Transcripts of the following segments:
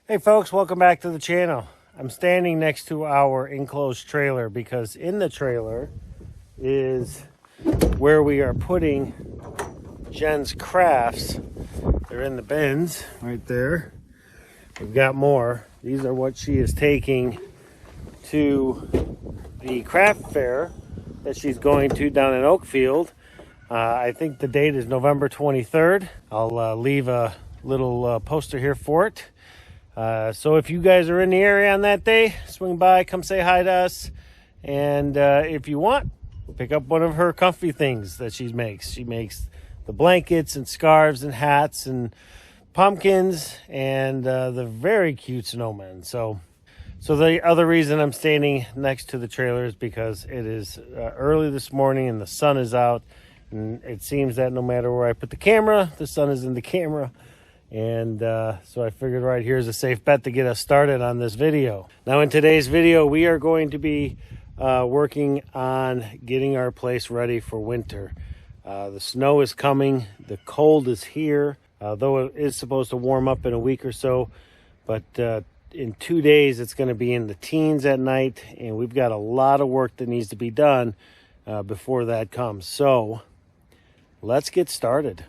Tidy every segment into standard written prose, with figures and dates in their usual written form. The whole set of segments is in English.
Hey folks, welcome back to the channel. I'm standing next to our enclosed trailer because in the trailer is where we are putting Jen's crafts. They're in the bins right there. We've got more. These are what she is taking to the craft fair that she's going to down in Oakfield. I think the date is November 23rd. I'll leave a little poster here for it. So if you guys are in the area on that day, swing by, come say hi to us. And if you want, pick up one of her comfy things that she makes. She makes the blankets and scarves and hats and pumpkins and the very cute snowmen. So the other reason I'm standing next to the trailer is because it is early this morning and the sun is out. And it seems that no matter where I put the camera, the sun is in the camera. And so I figured right here is a safe bet to get us started on this video. Now in today's video, we are going to be working on getting our place ready for winter. The snow is coming, the cold is here, though it is supposed to warm up in a week or so. But in 2 days, it's going to be in the teens at night, and we've got a lot of work that needs to be done before that comes. So let's get started.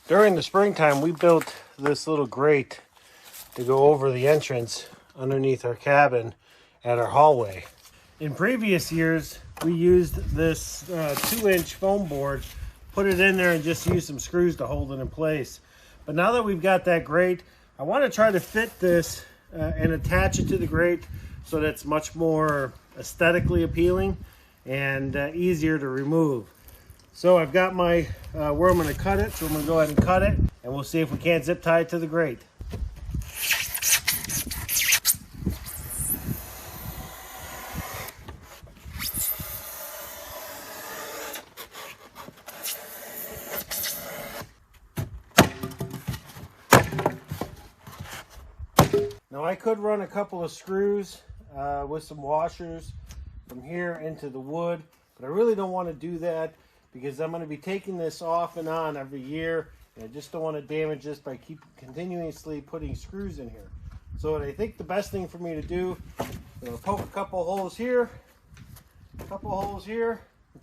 During the springtime, we built this little grate to go over the entrance underneath our cabin at our hallway. In previous years, we used this 2-inch foam board, put it in there and just used some screws to hold it in place. But now that we've got that grate, I want to try to fit this and attach it to the grate so that it's much more aesthetically appealing and easier to remove. So I've got my, where I'm going to cut it, so I'm going to go ahead and cut it, and we'll see if we can't zip tie it to the grate. Now I could run a couple of screws with some washers from here into the wood, but I really don't want to do that, because I'm going to be taking this off and on every year, and I just don't want to damage this by continuously putting screws in here. So what I think the best thing for me to do, I'm going to poke a couple holes here, and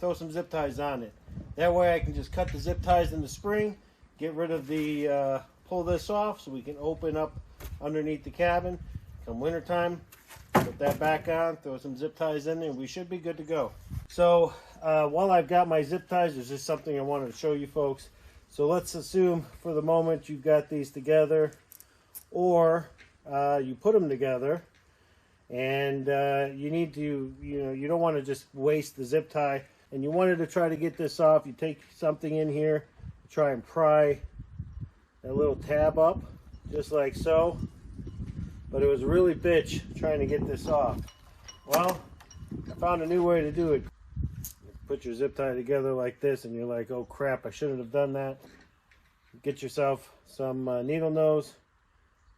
throw some zip ties on it. That way I can just cut the zip ties in the spring, get rid of the, pull this off so we can open up underneath the cabin. Come wintertime, put that back on, throw some zip ties in there, and we should be good to go. So while I've got my zip ties, there's just something I wanted to show you folks. So let's assume for the moment you've got these together, or you put them together, and you need to, you don't want to just waste the zip tie, and you wanted to try to get this off. You take something in here, try and pry that little tab up, just like so. But it was a really bitch trying to get this off. Well, I found a new way to do it. Put your zip tie together like this, and you're like, oh crap, I shouldn't have done that. Get yourself some needle nose.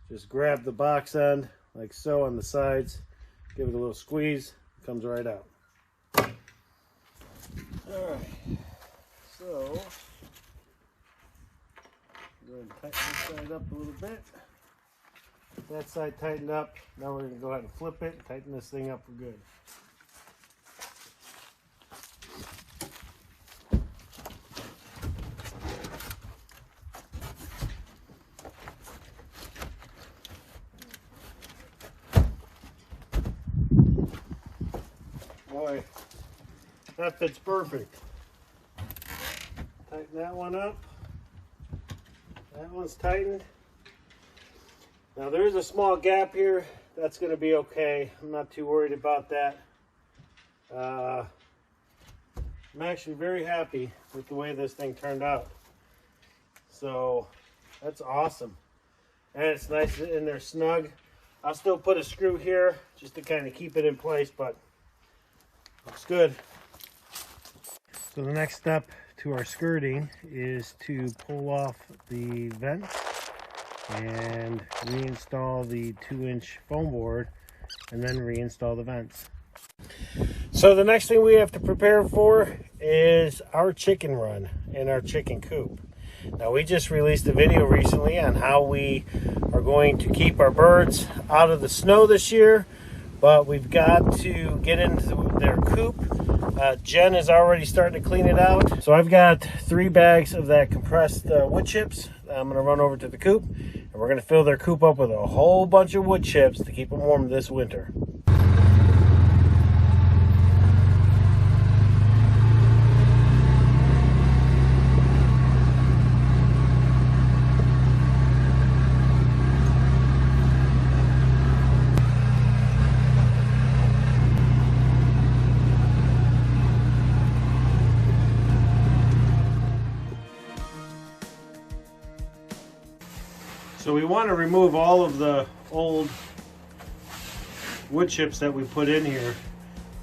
Just grab the box end like so on the sides. Give it a little squeeze. Comes right out. Alright, so go ahead and tighten this side up a little bit. That side tightened up. Now we're going to go ahead and flip it and tighten this thing up for good. boy. That fits perfect. Tighten that one up. That one's tightened. Now there's a small gap here. That's going to be okay. I'm not too worried about that. I'm actually very happy with the way this thing turned out. So that's awesome. And it's nice in there snug. I'll still put a screw here just to kind of keep it in place, but looks good. So the next step to our skirting is to pull off the vents and reinstall the 2-inch foam board and then reinstall the vents. So the next thing we have to prepare for is our chicken run and our chicken coop. Now we just released a video recently on how we are going to keep our birds out of the snow this year, but we've got to get into their coop. Jen is already starting to clean it out. So I've got 3 bags of that compressed wood chips. I'm going to run over to the coop and we're going to fill their coop up with a whole bunch of wood chips to keep them warm this winter. So we want to remove all of the old wood chips that we put in here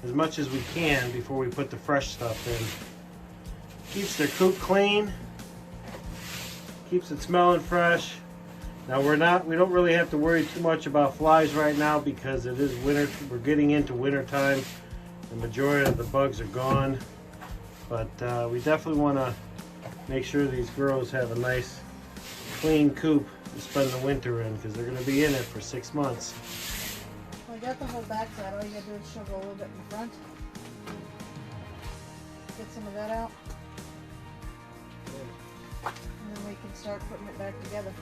as much as we can before we put the fresh stuff in. Keeps their coop clean, keeps it smelling fresh. Now we don't really have to worry too much about flies right now because it is winter. We're getting into winter time. The majority of the bugs are gone, but we definitely want to make sure these girls have a nice clean coop to spend the winter in because they're going to be in it for 6 months. Well, I got the whole back side. All you got to do is shove a little bit in front. Get some of that out. And then we can start putting it back together.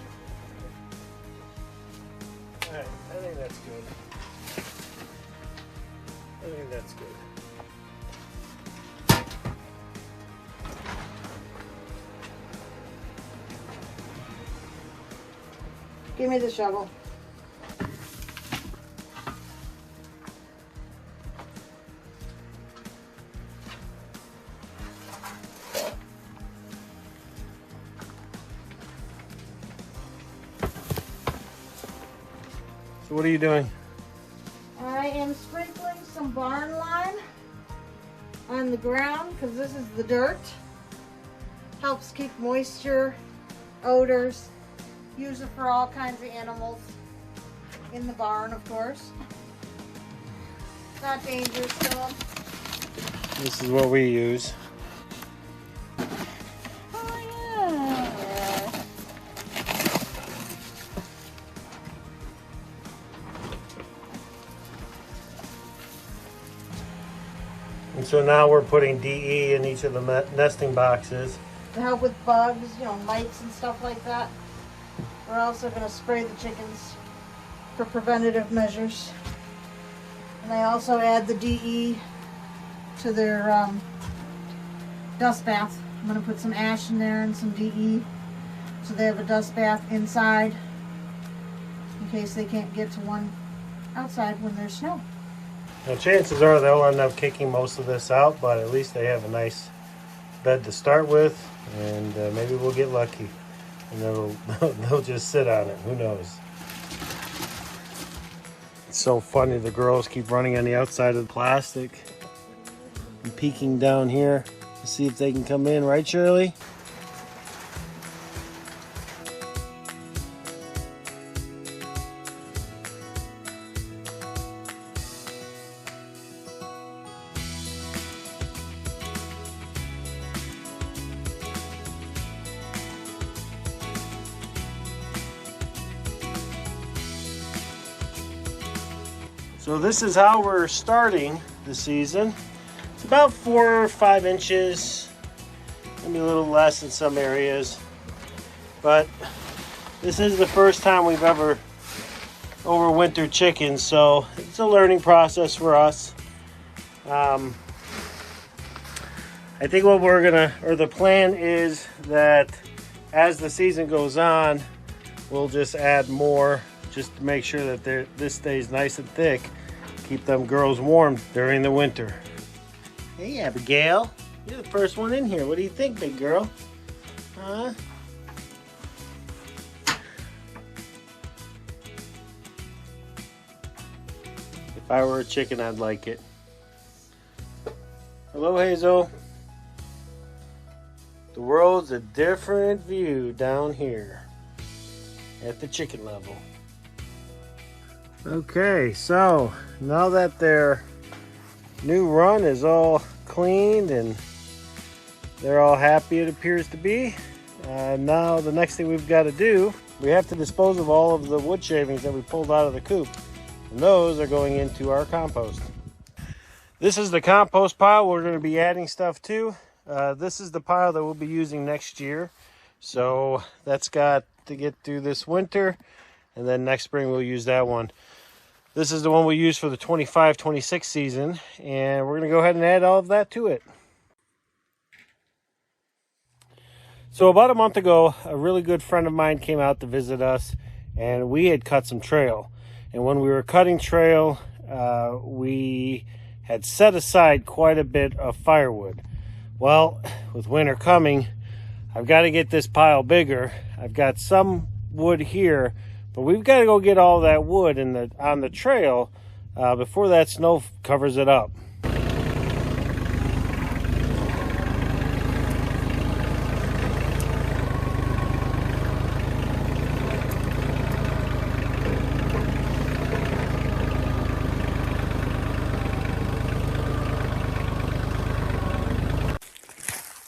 Alright, I think that's good. I think that's good. Give me the shovel. So what are you doing? I am sprinkling some barn lime on the ground because this is the dirt. Helps keep moisture, odors. Use it for all kinds of animals in the barn, of course. Not dangerous to them. This is what we use. Oh yeah. And so now we're putting DE in each of the nesting boxes. To help with bugs, you know, mites and stuff like that. We're also going to spray the chickens for preventative measures. And I also add the DE to their dust bath. I'm going to put some ash in there and some DE so they have a dust bath inside in case they can't get to one outside when there's snow. Now chances are they'll end up kicking most of this out, but at least they have a nice bed to start with, and maybe we'll get lucky and they'll just sit on it. Who knows? It's so funny, the girls keep running on the outside of the plastic and peeking down here to see if they can come in, right Shirley? So this is how we're starting the season. It's about 4 or 5 inches, maybe a little less in some areas. But this is the first time we've ever overwintered chickens, so it's a learning process for us. I think what we're gonna, or the plan is that as the season goes on, we'll just add more just to make sure that this stays nice and thick. Keep them girls warm during the winter. Hey Abigail, you're the first one in here. What do you think, big girl? Huh? If I were a chicken, I'd like it. Hello, Hazel. The world's a different view down here at the chicken level. Okay, so now that their new run is all cleaned and they're all happy, it appears to be, now the next thing we've got to do, we have to dispose of all of the wood shavings that we pulled out of the coop, and those are going into our compost. This is the compost pile we're going to be adding stuff to. This is the pile that we'll be using next year, so that's got to get through this winter, and then next spring we'll use that one. This is the one we use for the 25-26 season, and we're going to go ahead and add all of that to it. So about a month ago, a really good friend of mine came out to visit us, and we had cut some trail. And when we were cutting trail, we had set aside quite a bit of firewood. Well, with winter coming, I've got to get this pile bigger. I've got some wood here, but we've got to go get all that wood on the trail before that snow covers it up.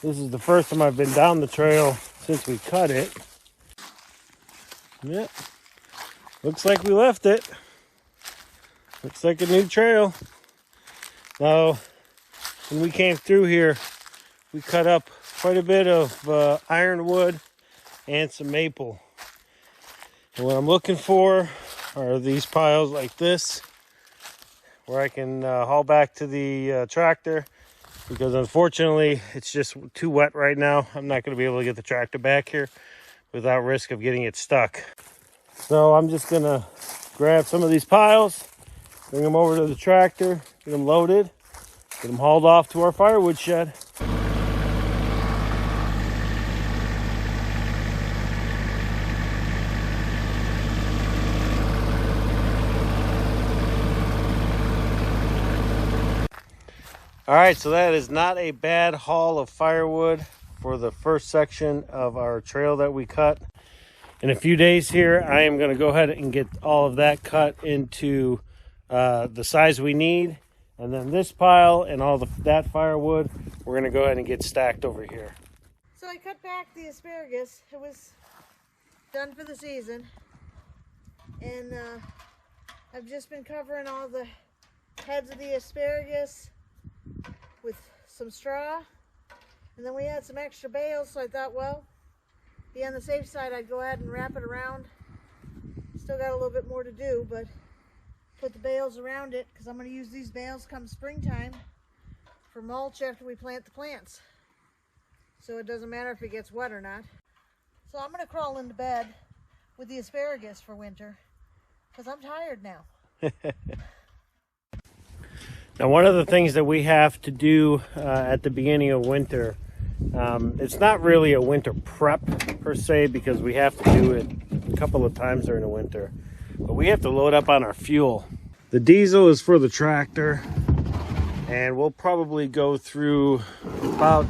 This is the first time I've been down the trail since we cut it. Yep. Looks like we left it. Looks like a new trail. Now, when we came through here, we cut up quite a bit of ironwood and some maple. And what I'm looking for are these piles like this, where I can haul back to the tractor. Because unfortunately, it's just too wet right now. I'm not going to be able to get the tractor back here without risk of getting it stuck. So I'm just going to grab some of these piles, bring them over to the tractor, get them loaded, get them hauled off to our firewood shed. All right, so that is not a bad haul of firewood for the first section of our trail that we cut. In a few days here, I am going to go ahead and get all of that cut into the size we need. And then this pile and all that firewood, we're going to go ahead and get stacked over here. So I cut back the asparagus. It was done for the season. And I've just been covering all the heads of the asparagus with some straw, and then we had some extra bales, so I thought, well, be on the safe side, I'd go ahead and wrap it around. Still got a little bit more to do, but put the bales around it because I'm going to use these bales come springtime for mulch after we plant the plants, so it doesn't matter if it gets wet or not. So I'm going to crawl into bed with the asparagus for winter because I'm tired now. Now, one of the things that we have to do at the beginning of winter, it's not really a winter prep per se, because we have to do it a couple of times during the winter, but we have to load up on our fuel. The diesel is for the tractor, and we'll probably go through about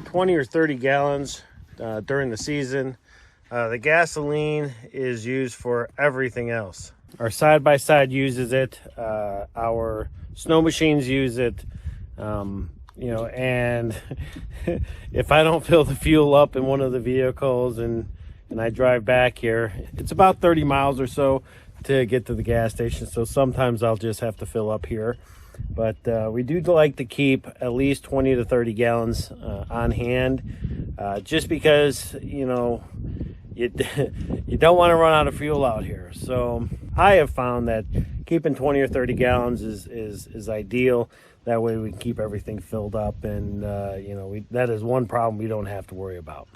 20 or 30 gallons during the season. The gasoline is used for everything else. Our side-by-side uses it, our snow machines use it, you know, and if I don't fill the fuel up in one of the vehicles and I drive back here, it's about 30 miles or so to get to the gas station, so sometimes I'll just have to fill up here. But we do like to keep at least 20 to 30 gallons on hand, just because, you know, you don't want to run out of fuel out here. So I have found that keeping 20 or 30 gallons is ideal. That way we can keep everything filled up, and you know, that is one problem we don't have to worry about.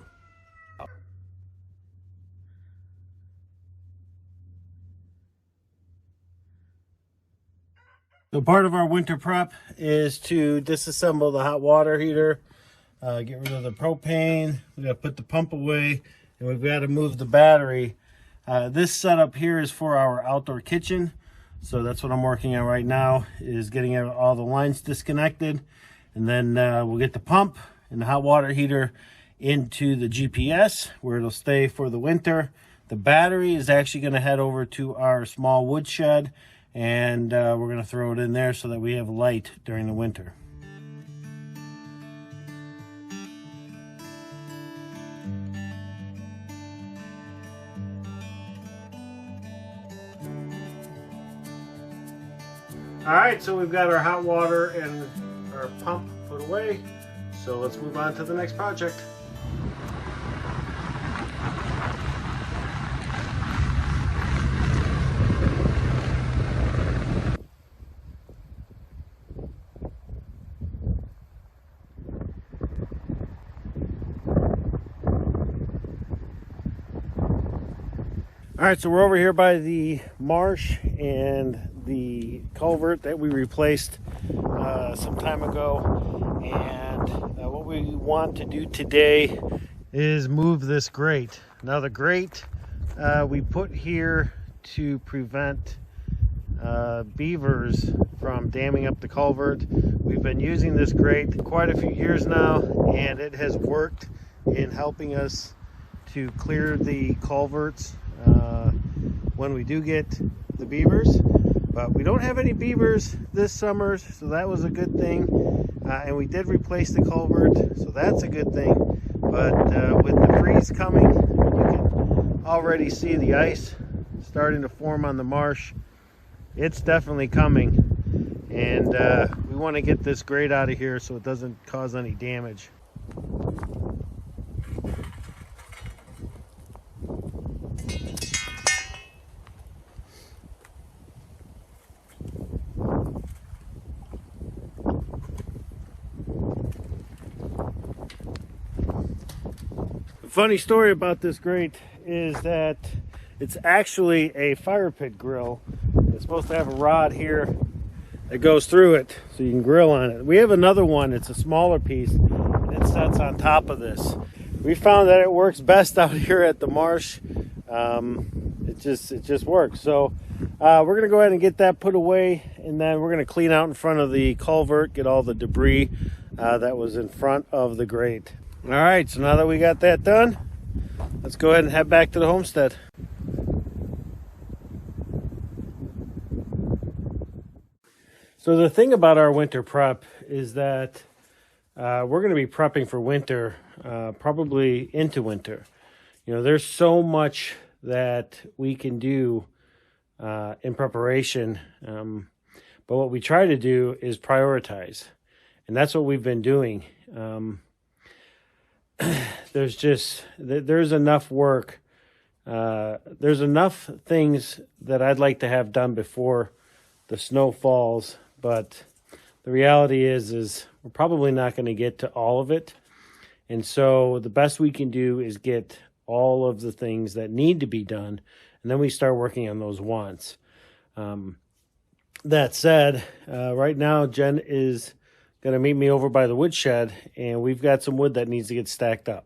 So part of our winter prep is to disassemble the hot water heater, get rid of the propane. We got to put the pump away, and we've got to move the battery. This setup here is for our outdoor kitchen, so that's what I'm working on right now, is getting all the lines disconnected, and then we'll get the pump and the hot water heater into the GPS where it'll stay for the winter. The battery is actually going to head over to our small wood shed, and we're going to throw it in there so that we have light during the winter. All right, so we've got our hot water and our pump put away, so let's move on to the next project. All right, so we're over here by the Marsh and the culvert that we replaced some time ago. And what we want to do today is move this grate. Now the grate we put here to prevent beavers from damming up the culvert. We've been using this grate quite a few years now, and it has worked in helping us to clear the culverts when we do get the beavers. But we don't have any beavers this summer, so that was a good thing. And we did replace the culvert, so that's a good thing. But with the freeze coming, you can already see the ice starting to form on the marsh. It's definitely coming, and we want to get this grate out of here so it doesn't cause any damage. Funny story about this grate is that it's actually a fire pit grill. It's supposed to have a rod here that goes through it so you can grill on it. We have another one, it's a smaller piece, and it sets on top of this. We found that it works best out here at the marsh. It just works. So we're gonna go ahead and get that put away, and then we're gonna clean out in front of the culvert, get all the debris that was in front of the grate. All right, so now that we got that done, let's go ahead and head back to the homestead. So the thing about our winter prep is that we're going to be prepping for winter, probably into winter. You know, there's so much that we can do in preparation, but what we try to do is prioritize, and that's what we've been doing. There's enough work. There's enough things that I'd like to have done before the snow falls, but the reality is we're probably not going to get to all of it. And so the best we can do is get all of the things that need to be done, and then we start working on those wants. That said, right now Jen is going to meet me over by the woodshed, and we've got some wood that needs to get stacked up.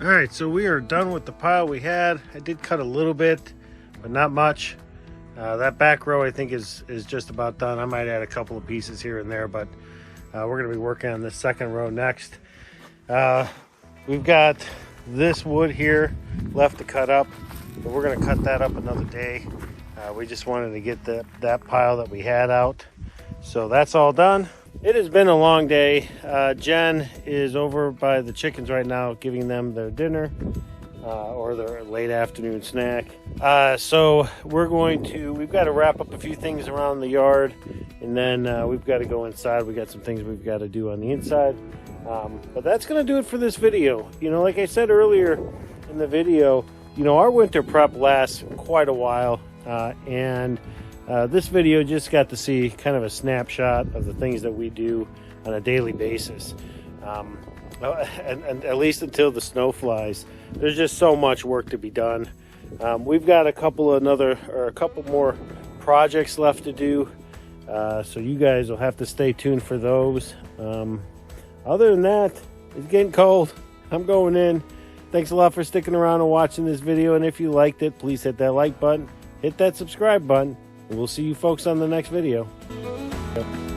All right, so we are done with the pile we had. I did cut a little bit, but not much. That back row I think is just about done. I might add a couple of pieces here and there, but we're gonna be working on this second row next. We've got this wood here left to cut up, but we're gonna cut that up another day. We just wanted to get that pile that we had out. So that's all done. It has been a long day. Jen is over by the chickens right now, giving them their dinner or their late afternoon snack. So we've got to wrap up a few things around the yard, and then we've got to go inside. We got some things we've got to do on the inside. But that's going to do it for this video. You know, like I said earlier in the video, you know, our winter prep lasts quite a while, and this video just got to see kind of a snapshot of the things that we do on a daily basis. And at least until the snow flies, there's just so much work to be done. We've got a couple more projects left to do, so you guys will have to stay tuned for those. Other than that, it's getting cold. I'm going in. Thanks a lot for sticking around and watching this video, and if you liked it, please hit that like button, hit that subscribe button, and we'll see you folks on the next video. Yep.